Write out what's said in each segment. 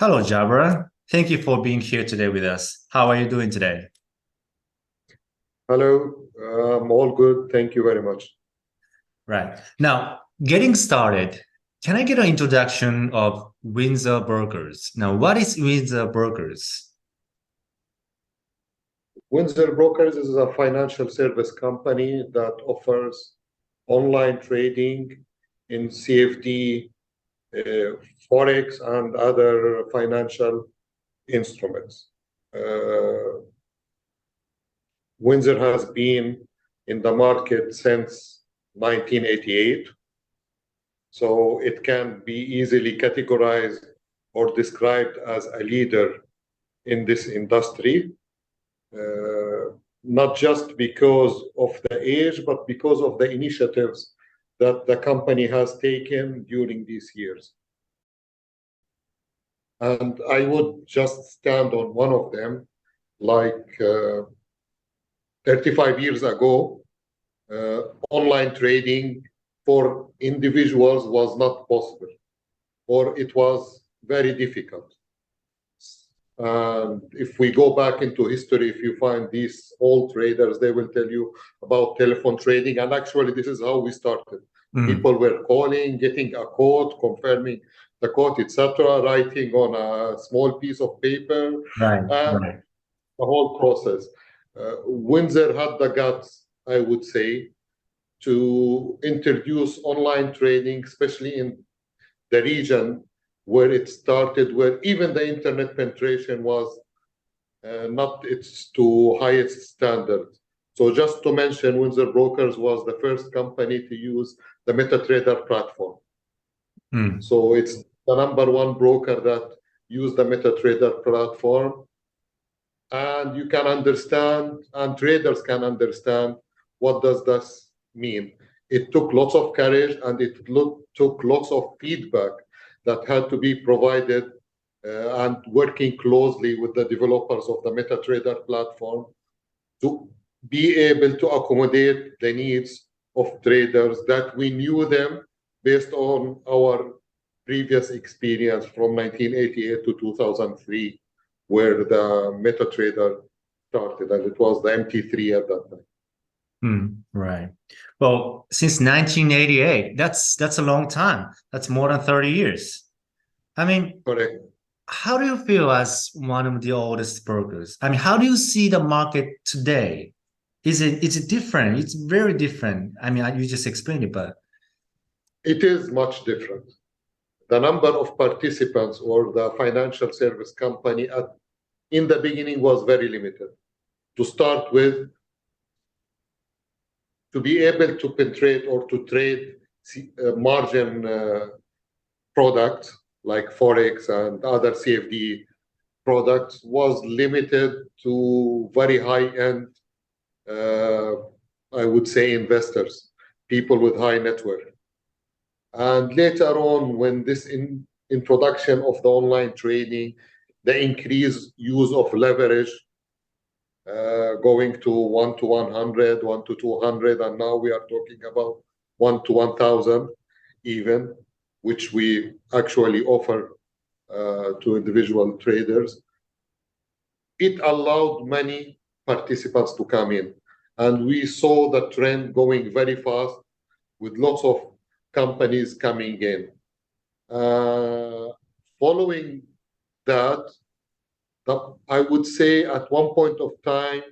Hello, Jabra. Thank you for being here today with us. How are you doing today? Hello, I'm all good. Thank you very much. Right. Now, getting started, can I get an introduction of WindsorBrokers? Now, what is WindsorBrokers? WindsorBrokers is a financial service company that offers online trading in CFD, Forex, and other financial instruments. Windsor has been in the market since 1988, so it can be easily categorized or described as a leader in this industry, not just because of the age, but because of the initiatives that the company has taken during these years. And I would just stand on one of them, like 35 years ago, online trading for individuals was not possible, or it was very difficult. And if we go back into history, if you find these old traders, they will tell you about telephone trading. And actually, this is how we started. People were calling, getting a quote, confirming the quote, etc., writing on a small piece of paper, Right. the whole process. Windsor had the guts, I would say, to introduce online trading, especially in the region where it started, where even the internet penetration was not its to highest standard. So just to mention, WindsorBrokers was the first company to use the MetaTrader platform. So it's the #1 broker that used the MetaTrader platform. And you can understand, and traders can understand, what does this mean. It took lots of courage, and it took lots of feedback that had to be provided, and working closely with the developers of the MetaTrader platform to be able to accommodate the needs of traders that we knew them based on our previous experience from 1988 to 2003, where the MetaTrader started, and it was the MT3 at that time. Right. Well, since 1988, that's a long time. That's more than 30 years. I mean, correct. How do you feel as one of the oldest brokers? I mean, how do you see the market today? Is it different? It's very different. I mean, you just explained it, but it is much different. The number of participants or the financial service company in the beginning was very limited. To start with, to be able to penetrate or to trade margin products like Forex and other CFD products was limited to very high-end, I would say, investors, people with high net worth. And later on, when this introduction of the online trading, the increased use of leverage, going to 1 to 100, 1 to 200, and now we are talking about 1 to 1,000 even, which we actually offer to individual traders. It allowed many participants to come in, and we saw the trend going very fast with lots of companies coming in. Following that, I would say at one point of time,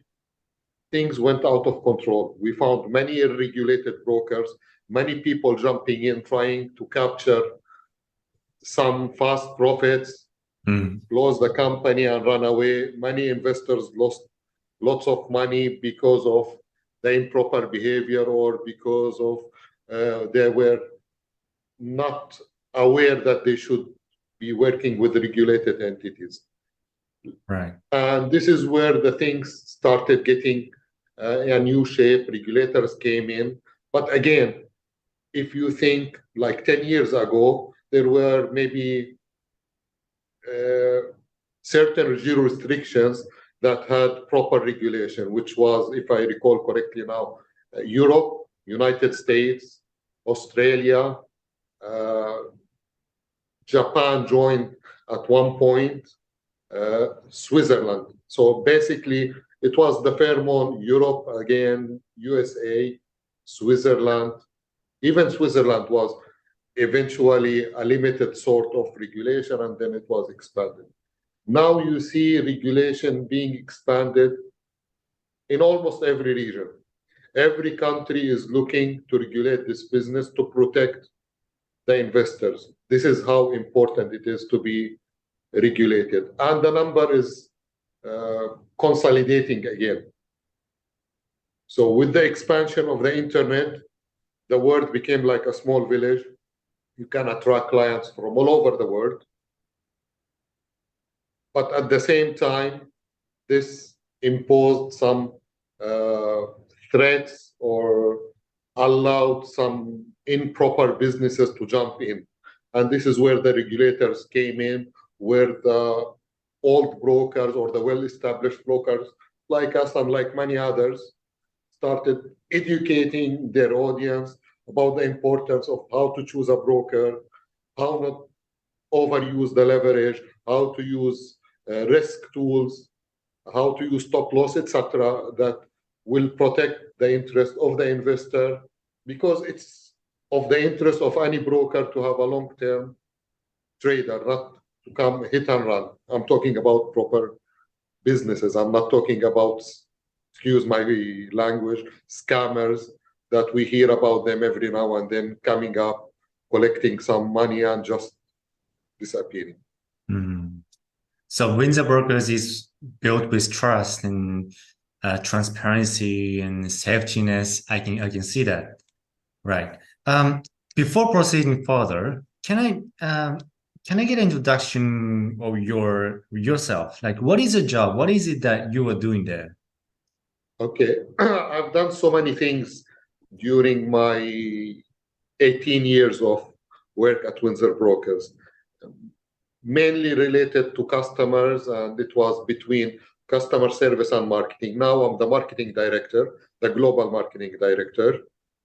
things went out of control. We found many irregulated brokers, many people jumping in, trying to capture some fast profits, close the company and run away. Many investors lost lots of money because of the improper behavior, or because of they were not aware that they should be working with regulated entities. Right. And this is where the things started getting a new shape. Regulators came in. But again, if you think like 10 years ago, there were maybe certain restrictions that had proper regulation, which was, if I recall correctly now, Europe, United States, Australia, Japan joined at one point Switzerland. So basically, it was the Fairmont, Europe again, USA, Switzerland. Even Switzerland was eventually a limited sort of regulation, and then it was expanded. Now you see regulation being expanded in almost every region. Every country is looking to regulate this business to protect the investors. This is how important it is to be regulated. And the number is consolidating again. So with the expansion of the internet, the world became like a small village. You can attract clients from all over the world. But at the same time, this imposed some threats or allowed some improper businesses to jump in. And this is where the regulators came in, where the old brokers or the well-established brokers like us and like many others started educating their audience about the importance of how to choose a broker, how not overuse the leverage, how to use risk tools, how to use stop loss, etc., that will protect the interest of the investor, because it's of the interest of any broker to have a long-term trader, not to come hit and run. I'm talking about proper businesses. I'm not talking about, excuse my language, scammers that we hear about them every now and then coming up, collecting some money and just disappearing. Mm. So WindsorBrokers is built with trust and transparency and safetyness. I can see that. Right. Before proceeding further, can I get an introduction of yourself? Like, what is your job? What is it that you are doing there? Okay. I've done so many things during my 18 years of work at WindsorBrokers, mainly related to customers, and it was between customer service and marketing. Now I'm the marketing director, the global marketing director,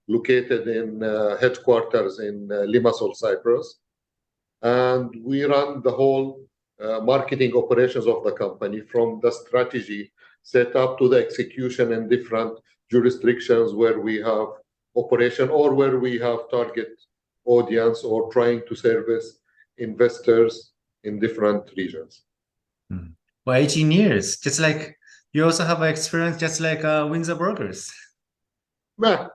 located in headquarters in Limassol, Cyprus. And we run the whole marketing operations of the company, from the strategy set up to the execution in different jurisdictions where we have operation or where we have target audience or trying to service investors in different regions. Well, 18 years, just like you also have experience, just like WindsorBrokers. Yeah.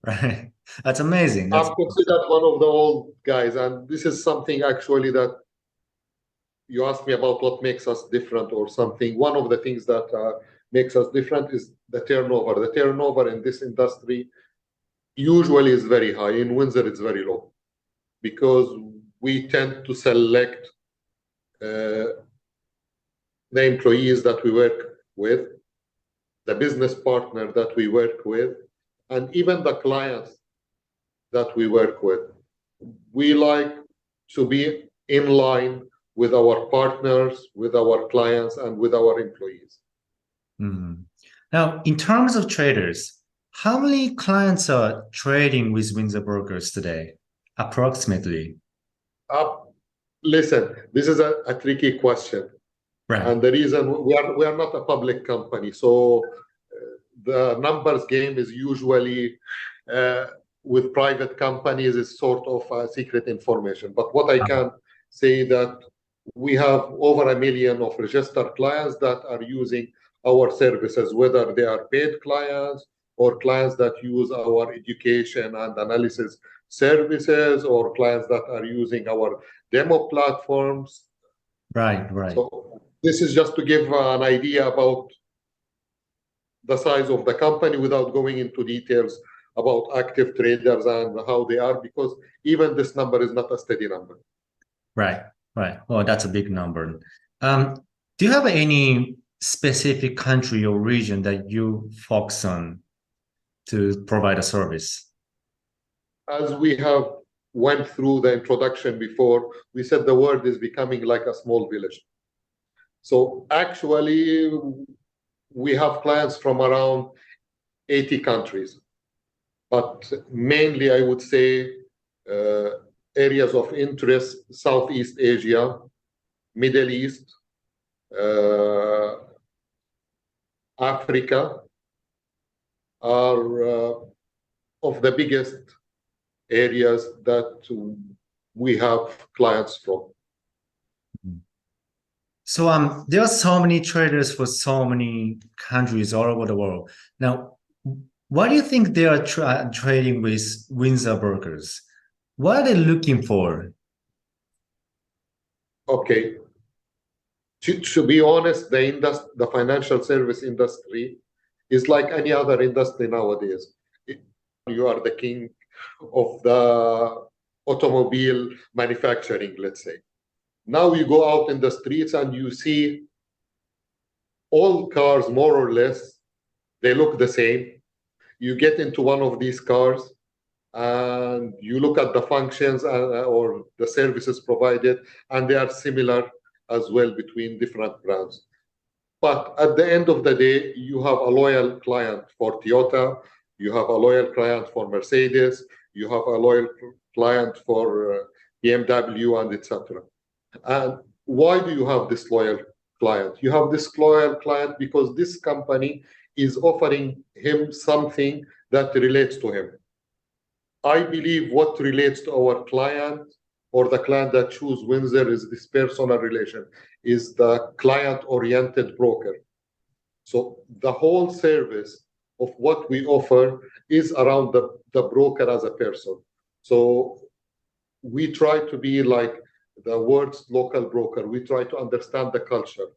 Right. That's amazing. I'm considered one of the old guys, and this is something actually that you asked me about what makes us different or something. One of the things that makes us different is the turnover. The turnover in this industry usually is very high. In Windsor, it's very low because we tend to select the employees that we work with, the business partner that we work with, and even the clients that we work with. We like to be in line with our partners, with our clients, and with our employees. Now, in terms of traders, how many clients are trading with WindsorBrokers today, approximately? Listen, this is a tricky question. Right. And the reason we are not a public company, so the numbers game is usually with private companies is sort of secret information. But what I can say that we have over 1 million of registered clients that are using our services, whether they are paid clients or clients that use our education and analysis services, or clients that are using our demo platforms. Right. So this is just to give an idea about the size of the company without going into details about active traders and how they are, because even this number is not a steady number. Right. Well, that's a big number. Do you have any specific country or region that you focus on to provide a service? As we have went through the introduction before, we said the world is becoming like a small village. So actually, we have clients from around 80 countries, but mainly I would say areas of interest, Southeast Asia, Middle East, Africa are of the biggest areas that we have clients from. So there are so many traders for so many countries all over the world. Now, why do you think they are trading with WindsorBrokers? What are they looking for? Okay. To be honest, the financial service industry is like any other industry nowadays. You are the king of the automobile manufacturing, let's say. Now you go out in the streets and you see all cars, more or less, they look the same. You get into one of these cars and you look at the functions or the services provided, and they are similar as well between different brands. But at the end of the day, you have a loyal client for Toyota, you have a loyal client for Mercedes, you have a loyal client for BMW, and etc. And why do you have this loyal client? You have this loyal client because this company is offering him something that relates to him. I believe what relates to our client or the client that choose Windsor is this personal relation, is the client-oriented broker. So the whole service of what we offer is around the broker as a person. So we try to be like the world's local broker. We try to understand the culture,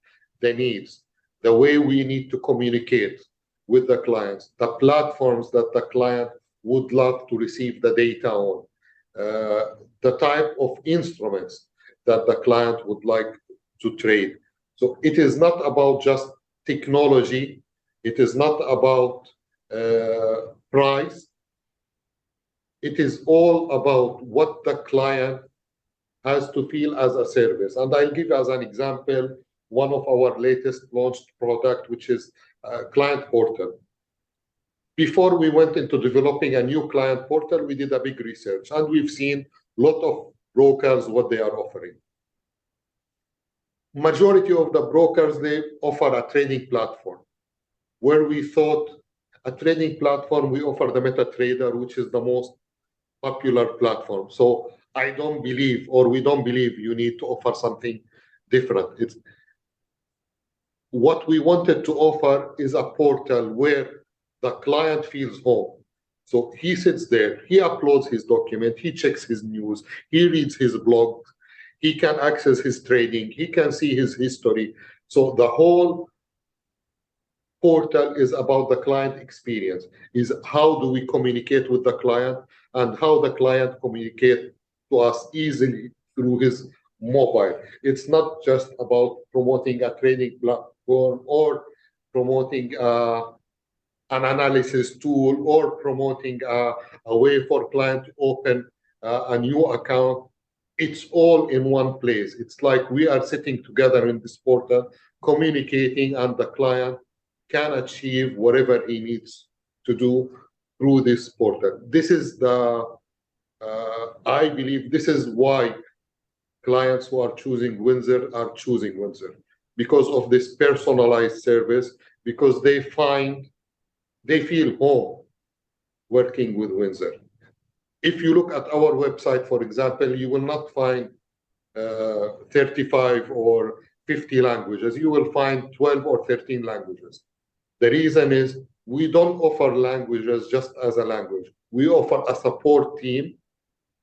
the needs, the way we need to communicate with the clients, the platforms that the client would love to receive the data on, the type of instruments that the client would like to trade. So it is not about just technology. It is not about price. It is all about what the client has to feel as a service. And I'll give as an example one of our latest launched product, which is client portal. Before we went into developing a new client portal, we did a big research, and we've seen a lot of brokers, what they are offering. Majority of the brokers, they offer a trading platform, where we thought a trading platform, we offer the MetaTrader, which is the most popular platform. So I don't believe, or we don't believe, you need to offer something different. It's what we wanted to offer is a portal where the client feels home. So he sits there, he uploads his document, he checks his news, he reads his blog, he can access his trading, he can see his history. So the whole portal is about the client experience, is how do we communicate with the client and how the client communicate to us easily through his mobile. It's not just about promoting a trading platform or promoting an analysis tool or promoting a way for client to open a new account. It's all in one place. It's like we are sitting together in this portal, communicating, and the client can achieve whatever he needs to do through this portal. This is I believe this is why clients who are choosing Windsor are choosing Windsor, because of this personalized service, because they feel home working with Windsor. If you look at our website, for example, you will not find 35 or 50 languages. You will find 12 or 13 languages. The reason is we don't offer languages just as a language. We offer a support team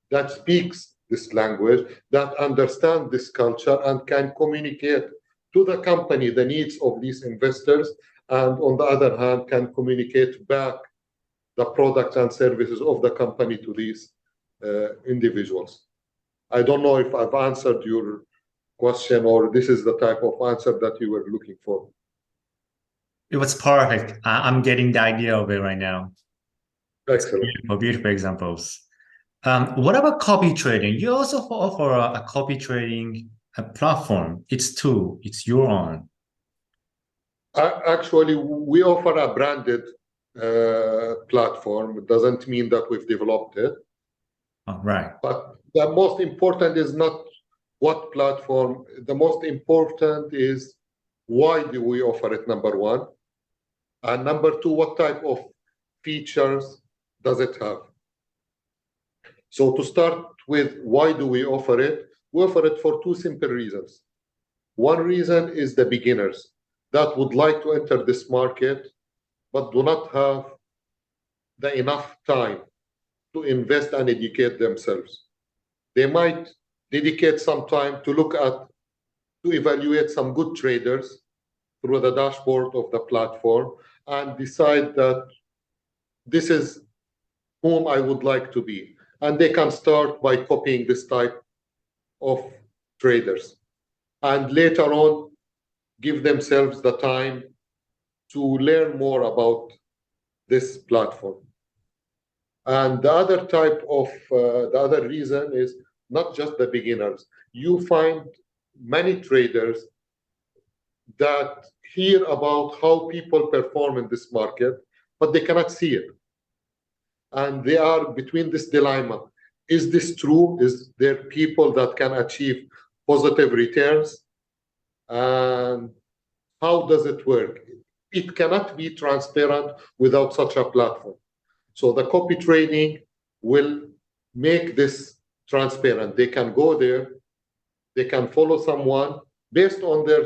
that speaks this language, that understands this culture, and can communicate to the company the needs of these investors, and on the other hand, can communicate back the products and services of the company to these individuals. I don't know if I've answered your question, or this is the type of answer that you were looking for. It was perfect. I'm getting the idea of it right now. Excellent. Beautiful examples. What about copy trading? You also offer a copy trading platform. It's your own. Actually, we offer a branded platform. It doesn't mean that we've developed it. Oh, right. But the most important is not what platform. The most important is why do we offer it, number one. And number two, what type of features does it have? So to start with, why do we offer it? We offer it for two simple reasons. One reason is the beginners that would like to enter this market but do not have the enough time to invest and educate themselves. They might dedicate some time to evaluate some good traders through the dashboard of the platform and decide that this is whom I would like to be. And they can start by copying this type of traders. And later on, give themselves the time to learn more about this platform. And the other reason is not just the beginners. You find many traders that hear about how people perform in this market, but they cannot see it. And they are between this dilemma. Is this true? Is there people that can achieve positive returns? And how does it work? It cannot be transparent without such a platform. So the copy trading will make this transparent. They can go there, they can follow someone based on their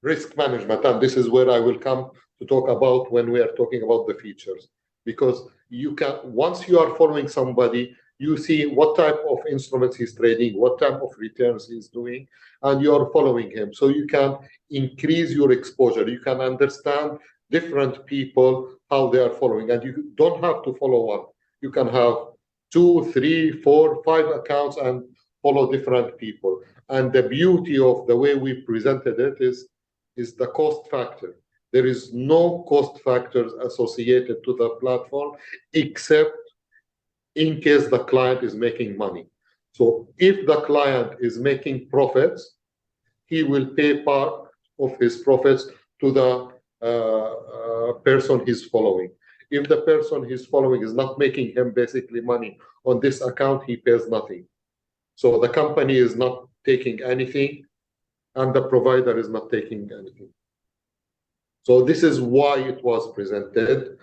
risk management. And this is where I will come to talk about when we are talking about the features. Because you can, once you are following somebody, you see what type of instruments he's trading, what type of returns he's doing, and you are following him. So you can increase your exposure. You can understand different people, how they are following. And you don't have to follow one. You can have 2, 3, 4, 5 accounts and follow different people. And the beauty of the way we presented it is the cost factor. There is no cost factors associated to the platform except in case the client is making money. So if the client is making profits, he will pay part of his profits to the person he's following. If the person he's following is not making him basically money on this account, he pays nothing. So the company is not taking anything and the provider is not taking anything. So this is why it was presented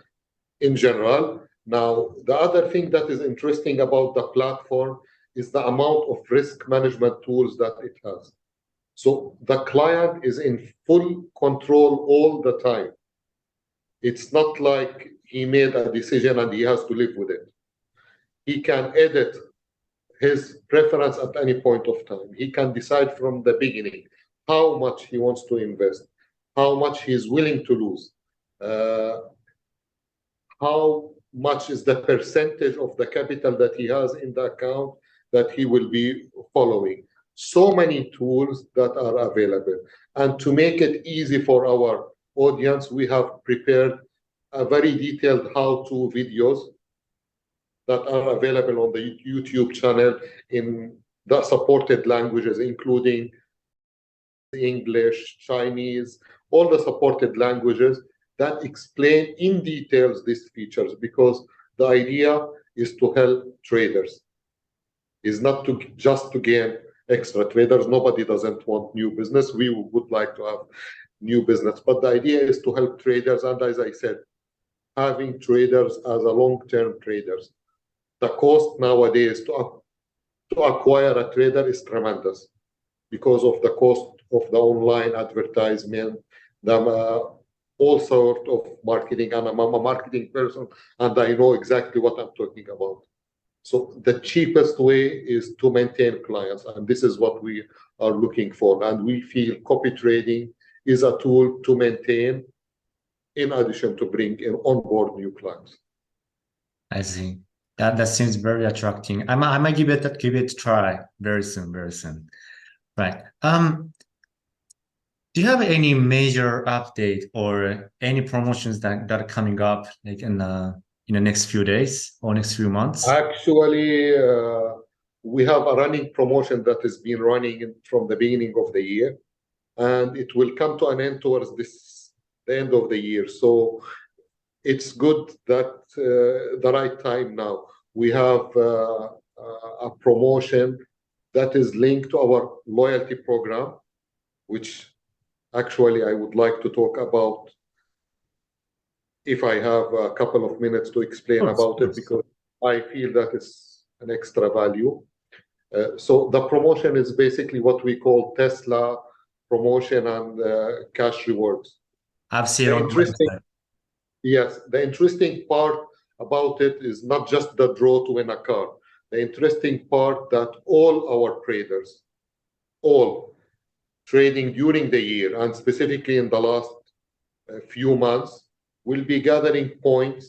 in general. Now, the other thing that is interesting about the platform is the amount of risk management tools that it has. So the client is in full control all the time. It's not like he made a decision and he has to live with it. He can edit his preference at any point of time. He can decide from the beginning how much he wants to invest, how much he's willing to lose, how much is the percentage of the capital that he has in the account that he will be following. So many tools that are available. And to make it easy for our audience, we have prepared a very detailed how-to videos that are available on the YouTube channel in the supported languages, including English, Chinese, all the supported languages that explain in details these features, because the idea is to help traders. Is not to just to gain extra traders. Nobody doesn't want new business. We would like to have new business, but the idea is to help traders. And as I said, having traders as a long-term traders. The cost nowadays to acquire a trader is tremendous because of the cost of the online advertisement, all sort of marketing. And I'm a marketing person, and I know exactly what I'm talking about. So the cheapest way is to maintain clients, and this is what we are looking for. And we feel copy trading is a tool to maintain, in addition to bring in onboard new clients. I see. That seems very attractive. I might give it a try very soon. Right. Do you have any major update or any promotions that are coming up, like in the next few days or next few months? Actually, we have a running promotion that has been running from the beginning of the year, and it will come to an end towards the end of the year. So it's good that the right time now. We have a promotion that is linked to our loyalty program, which actually I would like to talk about if I have a couple of minutes to explain about it, because I feel that it's an extra value. So the promotion is basically what we call Tesla promotion and cash rewards. I've seen it on the website. Yes, the interesting part about it is not just the draw to win a car. The interesting part that all our traders, all trading during the year and specifically in the last few months, will be gathering points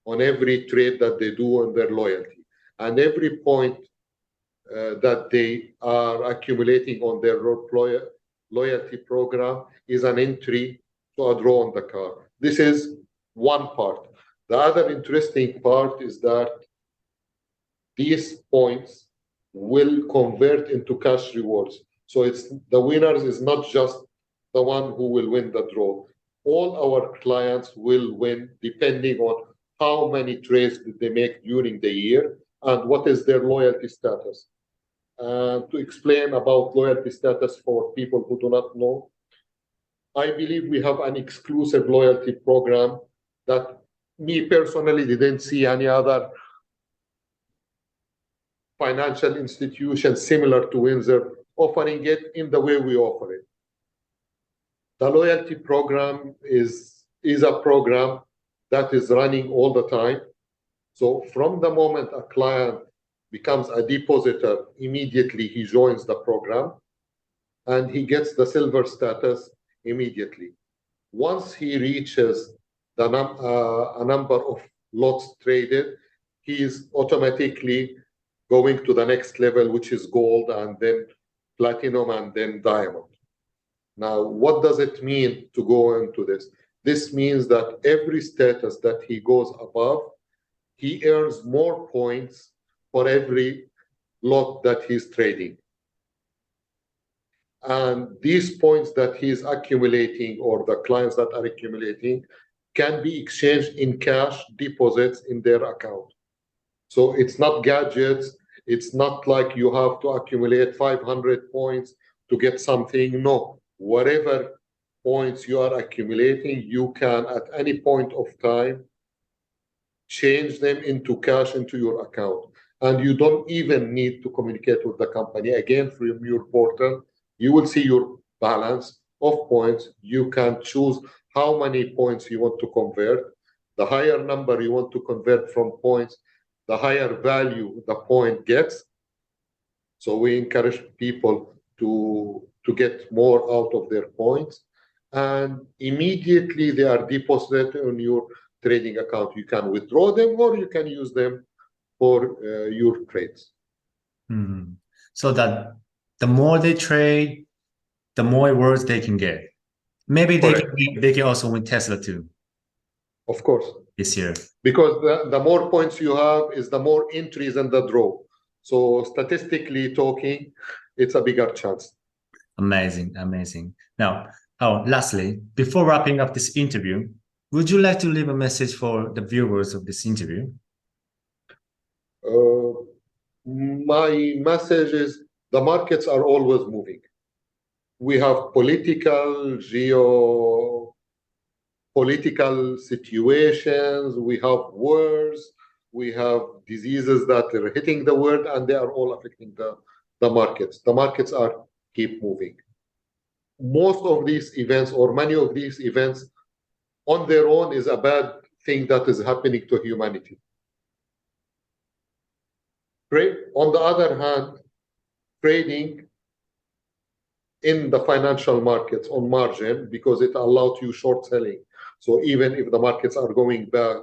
on every trade that they do on their loyalty. And every point that they are accumulating on their loyalty program is an entry to a draw on the car. This is one part. The other interesting part is that these points will convert into cash rewards. So it's the winners is not just the one who will win the draw. All our clients will win depending on how many trades did they make during the year and what is their loyalty status. To explain about loyalty status for people who do not know, I believe we have an exclusive loyalty program that me personally didn't see any other financial institution similar to Windsor offering it in the way we offer it. The loyalty program is a program that is running all the time. So from the moment a client becomes a depositor, immediately he joins the program and he gets the silver status immediately. Once he reaches a number of lots traded, he is automatically going to the next level, which is gold and then platinum and then diamond. Now, what does it mean to go into this? This means that every status that he goes above, he earns more points for every lot that he's trading. And these points that he's accumulating, or the clients that are accumulating, can be exchanged in cash deposits in their account. So it's not gadgets. It's not like you have to accumulate 500 points to get something. No, whatever points you are accumulating, you can at any point of time change them into cash into your account. And you don't even need to communicate with the company. Again, from your portal, you will see your balance of points. You can choose how many points you want to convert. The higher number you want to convert from points, the higher value the point gets. So we encourage people to get more out of their points. And immediately they are deposited on your trading account. You can withdraw them or you can use them for your trades. Mm-hmm. So that the more they trade, the more rewards they can get. Maybe they can also win Tesla too. Of course. This year. Because the more points you have is the more entries in the draw. So statistically talking, it's a bigger chance. Amazing, amazing. Now, lastly, before wrapping up this interview, would you like to leave a message for the viewers of this interview? My message is the markets are always moving. We have political, geopolitical situations, we have wars, we have diseases that are hitting the world, and they are all affecting the markets. The markets keep moving. Most of these events, or many of these events, on their own is a bad thing that is happening to humanity. On the other hand, trading in the financial markets on margin, because it allows you short selling. So even if the markets are going back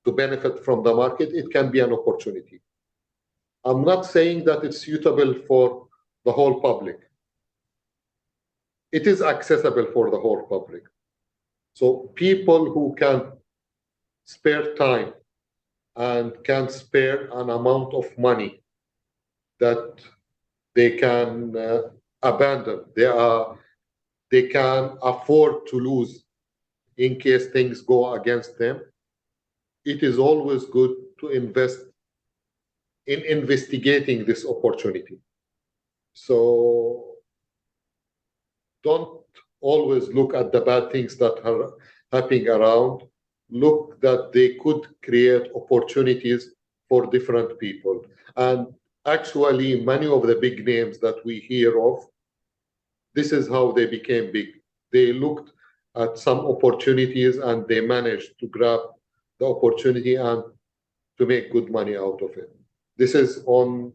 to benefit from the market, it can be an opportunity. I'm not saying that it's suitable for the whole public. It is accessible for the whole public. So people who can spare time and can spare an amount of money that they can abandon, they can afford to lose in case things go against them, it is always good to invest in investigating this opportunity. So don't always look at the bad things that are happening around. Look that they could create opportunities for different people. And actually, many of the big names that we hear of, this is how they became big. They looked at some opportunities and they managed to grab the opportunity and to make good money out of it. This is on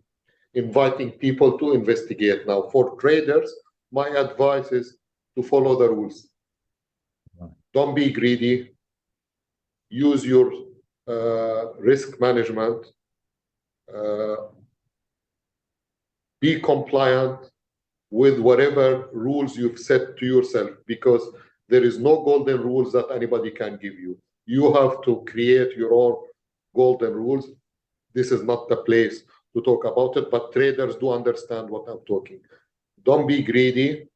inviting people to investigate. Now, for traders, my advice is to follow the rules. Don't be greedy. Use your risk management. Be compliant with whatever rules you've set to yourself, because there is no golden rules that anybody can give you. You have to create your own golden rules. This is not the place to talk about it, but traders do understand what I'm talking. Don't be greedy.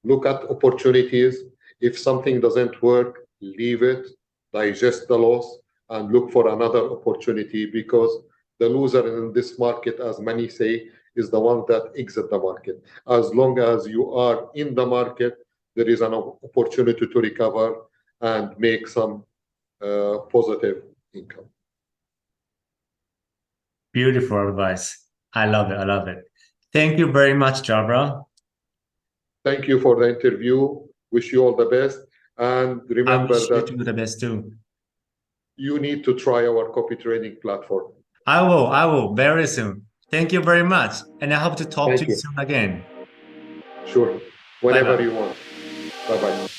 Look at opportunities. If something doesn't work, leave it, digest the loss, and look for another opportunity, because the loser in this market, as many say, is the one that exits the market. As long as you are in the market, there is an opportunity to recover and make some positive income. Beautiful advice. I love it. I love it. Thank you very much, Jabra. Thank you for the interview. Wish you all the best. And remember that you the best too. You need to try our copy trading platform. I will very soon. Thank you very much. And I hope to talk to you soon again. Sure. Whenever Bye-bye. you want. Bye-bye.